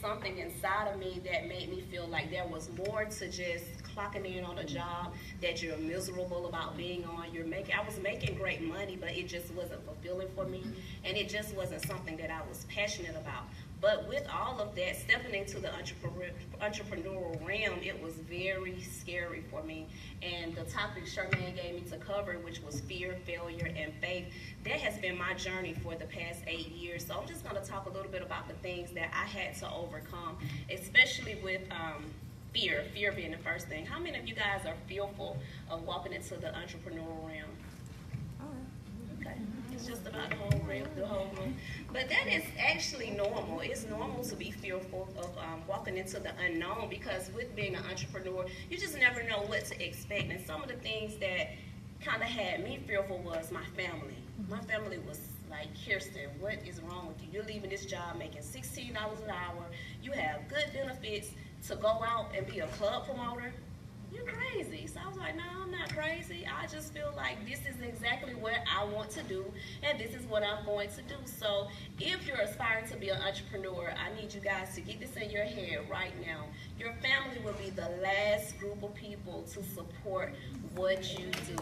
something inside of me that made me feel like there was more to just clocking in on a job that you're miserable about being on. I was making great money, but it just wasn't fulfilling for me, and it just wasn't something that I was passionate about. But with all of that, stepping into the entrepreneurial realm, it was very scary for me. And the topic Charmaine gave me to cover, which was fear, failure, and faith, that has been my journey for the past 8 years. So I'm just going to talk a little bit about the things that I had to overcome, especially with fear being the first thing. How many of you guys are fearful of walking into the entrepreneurial realm? Okay, it's just about the whole room. But that is actually normal. It's normal to be fearful of walking into the unknown, because with being an entrepreneur, you just never know what to expect. And some of the things that kind of had me fearful was my family. My family was like, Kirsten, what is wrong with you? You're leaving this job making $16 an hour. You have good benefits to go out and be a club promoter. You're crazy. So I was like, no, I'm not crazy. I just feel like this is exactly what I want to do, and this is what I'm going to do. So if you're aspiring to be an entrepreneur, I need you guys to get this in your head right now. Your family will be the last group of people to support what you do.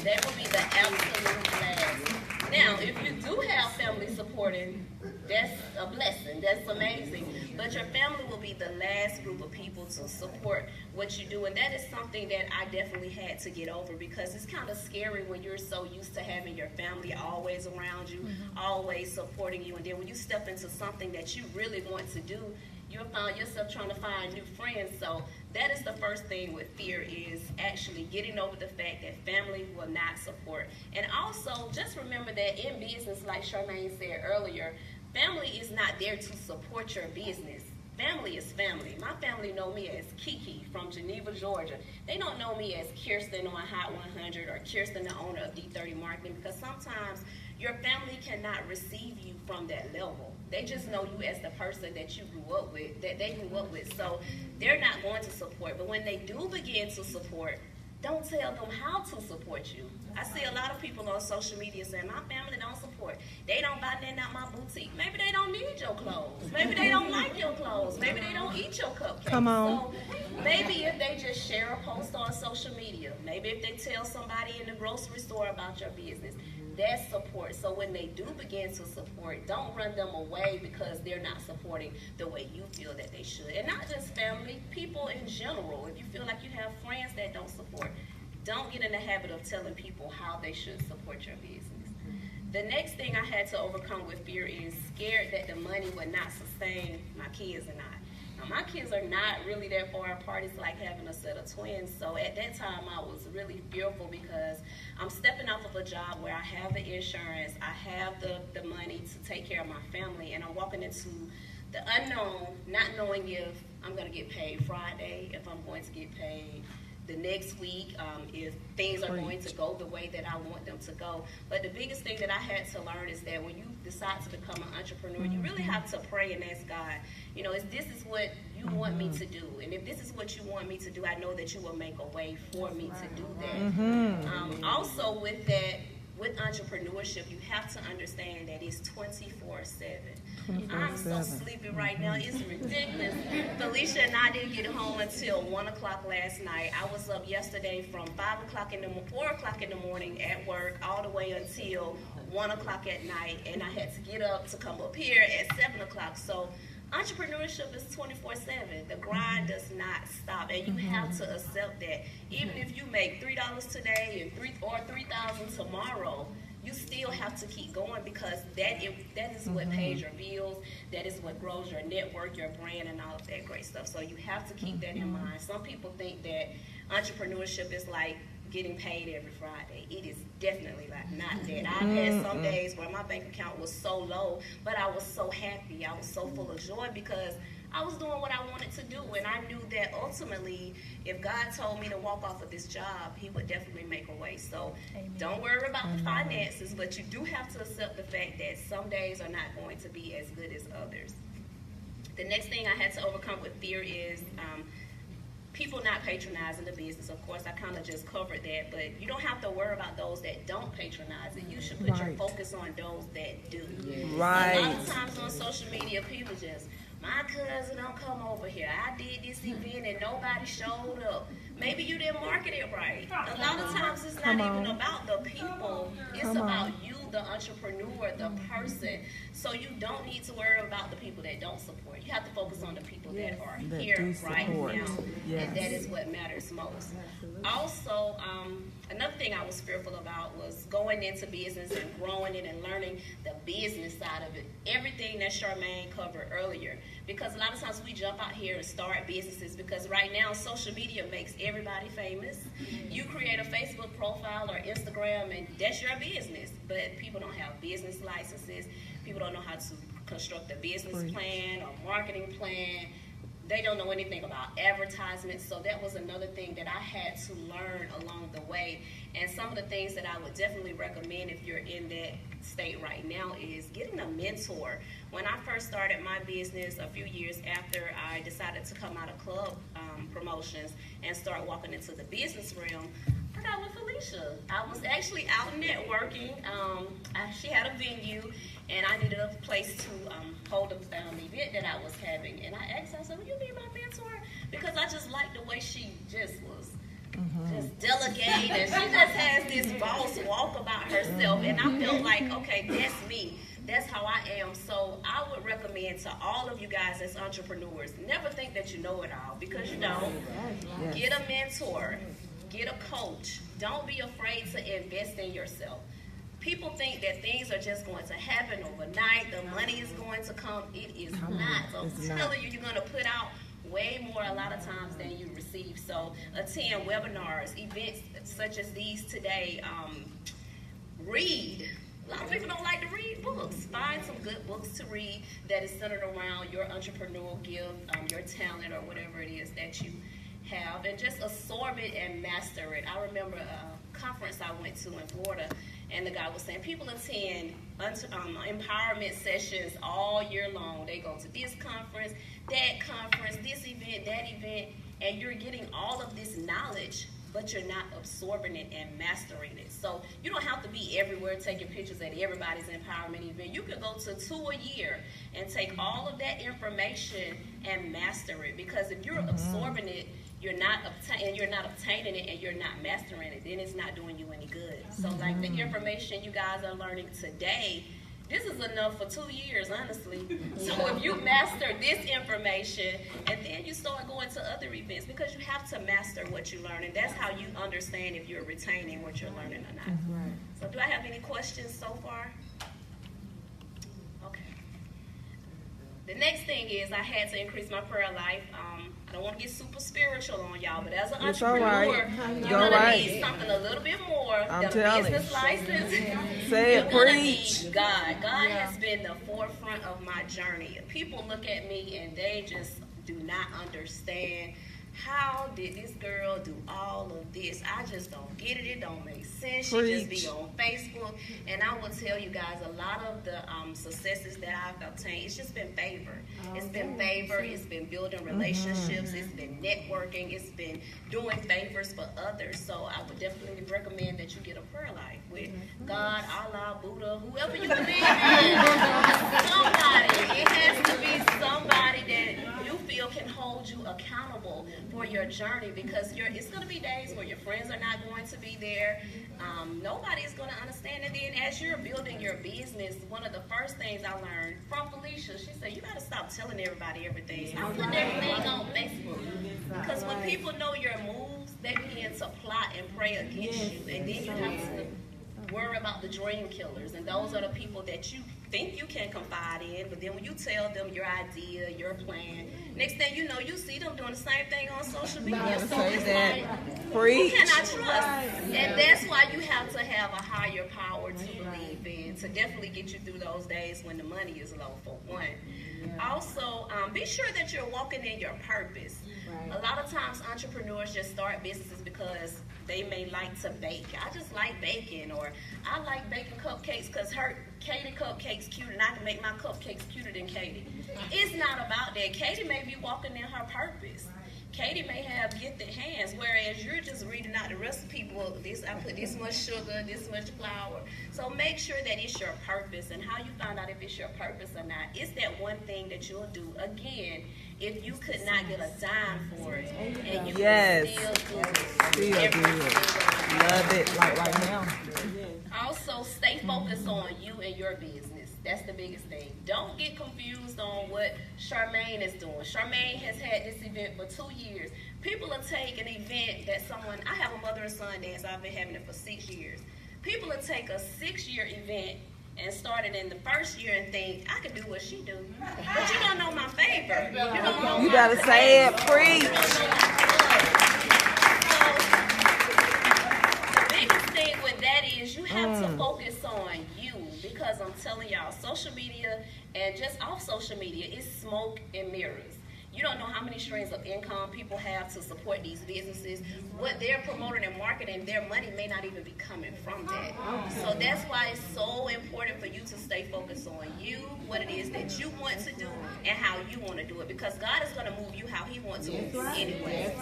They will be the absolute last. Now, if you do have family supporting, that's a blessing. That's amazing. But your family will be the last group of people to support what you do. And that is something that I definitely had to get over, because it's kind of scary when you're so used to having your family always around you, always supporting you. And then when you step into something that you really want to do, you'll find yourself trying to find new friends. So that is the first thing with fear, is actually getting over the fact that family will not support. And also, just remember that in business, like Charmaine said earlier, family is not there to support your business. Family is family. My family know me as Kiki from Geneva, Georgia. They don't know me as Kirsten on Hot 100 or Kirsten, the owner of D30 Marketing, because sometimes your family cannot receive you from that level. They just know you as the person that you grew up with, that they grew up with. So they're not going to support. But when they do begin to support, don't tell them how to support you. I see a lot of people on social media saying, my family don't support. They don't buy nothing out my boutique. Maybe they don't need your clothes. Maybe they don't like your clothes. Maybe they don't eat your cupcakes. Come on. So maybe if they just share a post on social media, maybe if they tell somebody in the grocery store about your business, that's support. So when they do begin to support, don't run them away because they're not supporting the way you feel that they should. And not just family, people in general. If you feel like you have friends that don't support, don't get in the habit of telling people how they should support your business. The next thing I had to overcome with fear is scared that the money would not sustain my kids and I. Now, my kids are not really that far apart. It's like having a set of twins. So at that time, I was really fearful because I'm stepping off of a job where I have the insurance, I have the money to take care of my family, and I'm walking into the unknown, not knowing if I'm going to get paid Friday, if I'm going to get paid the next week, if things are going to go the way that I want them to go. But the biggest thing that I had to learn is that when you decide to become an entrepreneur, you really have to pray and ask God, you know, is this is what you want me to do? And if this is what you want me to do, I know that you will make a way for me to do that. Also with that, with entrepreneurship, you have to understand that it's 24/7. I'm so sleepy right now. It's ridiculous. Felicia and I didn't get home until 1 o'clock last night. I was up yesterday from 4 o'clock in the morning at work all the way until 1 o'clock at night. And I had to get up to come up here at 7 o'clock. So entrepreneurship is 24/7. The grind does not stop, and you have to accept that. Even if you make $3 today and $3,000 tomorrow, you still have to keep going, because that is what pays your bills. That is what grows your network, your brand, and all of that great stuff. So you have to keep that in mind. Some people think that entrepreneurship is like getting paid every Friday. It is definitely not that. I've had some days where my bank account was so low, but I was so happy. I was so full of joy because I was doing what I wanted to do, and I knew that ultimately, if God told me to walk off of this job, he would definitely make a way. So don't worry about the finances, but you do have to accept the fact that some days are not going to be as good as others. The next thing I had to overcome with fear is people not patronizing the business. Of course, I kind of just covered that, but you don't have to worry about those that don't patronize it. You should put your focus on those that do. A lot of times on social media, people just my cousin don't come over here. I did this event and nobody showed up. Maybe you didn't market it right. A lot of times it's not even about the people. It's about you, the entrepreneur, the person. So you don't need to worry about the people that don't support. You have to focus on the people that are here right now. And that is what matters most. Also, another thing I was fearful about was going into business and growing it and learning the business side of it. Everything that Charmaine covered earlier. Because a lot of times we jump out here and start businesses because right now social media makes everybody famous. You create a Facebook profile or Instagram and that's your business. But people don't have business licenses. People don't know how to construct a business plan or marketing plan. They don't know anything about advertisements. So that was another thing that I had to learn along the way. And some of the things that I would definitely recommend if you're in that state right now is getting a mentor. When I first started my business a few years after I decided to come out of club promotions and start walking into the business realm, I got with Felicia. I was actually out networking. She had a venue, and I needed a place to hold an event that I was having. And I asked her, I said, will you be my mentor? Because I just liked the way she just was. Just delegate, and she just has this boss walk about herself, and I felt like, okay, that's me. That's how I am. So I would recommend to all of you guys as entrepreneurs, never think that you know it all, because you don't. Get a mentor. Get a coach. Don't be afraid to invest in yourself. People think that things are just going to happen overnight. The money is going to come. It is not. So I'm telling you, you're going to put out way more a lot of times than you receive. So attend webinars, events such as these today. Read. A lot of people don't like to read books. Find some good books to read that is centered around your entrepreneurial gift, your talent, or whatever it is that you have, and just absorb it and master it. I remember a conference I went to in Florida, and the guy was saying people attend empowerment sessions all year long. They go to this conference, this event, that event, and you're getting all of this knowledge, but you're not absorbing it and mastering it. So you don't have to be everywhere taking pictures at everybody's empowerment event. You can go to 2 a year and take all of that information and master it. Because if you're absorbing it, you're not obtaining it, and you're not mastering it, then it's not doing you any good. So like the information you guys are learning today, this is enough for 2 years, honestly. So if you master this information, and then you start going to other events, because you have to master what you learn, and that's how you understand if you're retaining what you're learning or not. So do I have any questions so far? Okay. The next thing is I had to increase my prayer life. I don't want to get super spiritual on y'all, but as an entrepreneur, you're going to need something a little bit more than a business license. Say it, preach. God. God has been the forefront of my journey. People look at me and they just do not understand. How did this girl do all of this? I just don't get it. It don't make sense. She just be on Facebook. And I will tell you guys, a lot of the successes that I've obtained, it's just been favor. It's been favor. It's been building relationships. It's been networking. It's been doing favors for others. So I would definitely recommend that you get a prayer life with God, Allah, Buddha, whoever you believe in. Somebody. It has to be somebody that you feel can hold you accountable for your journey, because it's going to be days where your friends are not going to be there. Nobody's going to understand it. Then as you're building your business, one of the first things I learned from Felicia, she said, you got to stop telling everybody everything. I'm putting everything on Facebook. Because when people know your moves, they begin to plot and pray against you. And then you have to worry about the dream killers. And those are the people that you think you can confide in, but then when you tell them your idea, your plan, next thing you know, you see them doing the same thing on social media. So it's like, who can I trust? And that's why you have to have a higher power to believe in, to definitely get you through those days when the money is low, for one. Also, be sure that you're walking in your purpose. A lot of times entrepreneurs just start businesses because they may like to bake. I just like baking, or I like baking cupcakes because Katie cupcakes cute, and I can make my cupcakes cuter than Katie. It's not about that. Katie may be walking in her purpose. Katie may have gifted hands, whereas you're just reading out the recipe book. I put this much sugar, this much flour. So make sure that it's your purpose. And how you find out if it's your purpose or not, it's that one thing that you'll do. Again, if you could not get a dime for it, and you can still do it. Love it, like right now. Also, stay focused on you and your business. That's the biggest thing. Don't get confused on what Charmaine is doing. Charmaine has had this event for 2 years. People will take an event that I have a mother and son dance. I've been having it for 6 years. People will take a 6-year event and start it in the first year and think, I can do what she do. But you don't know my favor. You gotta say it, preach. You have to focus on you, because I'm telling y'all, social media and just off social media is smoke and mirrors. You don't know how many streams of income people have to support these businesses. What they're promoting and marketing, their money may not even be coming from that. So that's why it's so important for you to stay focused on you, what it is that you want to do, and how you want to do it, because God is going to move you how he wants to move you anyway.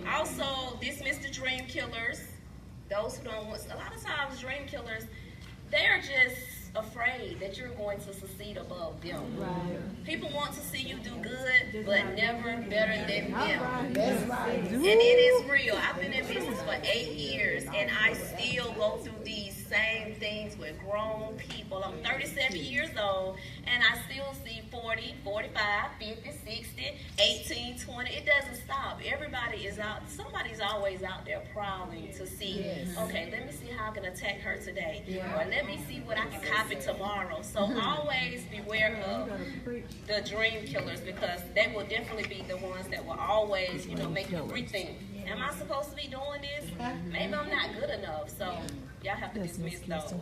Also, dismiss the dream killers. Those who don't want, a lot of times dream killers, they're just afraid that you're going to succeed above them. Right. People want to see you do good, but never better than them. That's right. And it is real. I've been in business for 8 years, and I still go through these same things with grown people. I'm 37 years old, and I still see 40, 45, 50, 60, 18, 20. It doesn't stop. Everybody is out. Somebody's always out there prowling to see, okay, let me see how I can attack her today. Or let me see what I can copy tomorrow. So always beware of the dream killers, because they will definitely be the ones that will always, make you rethink. Am I supposed to be doing this? Maybe I'm not good enough. So y'all have to dismiss those.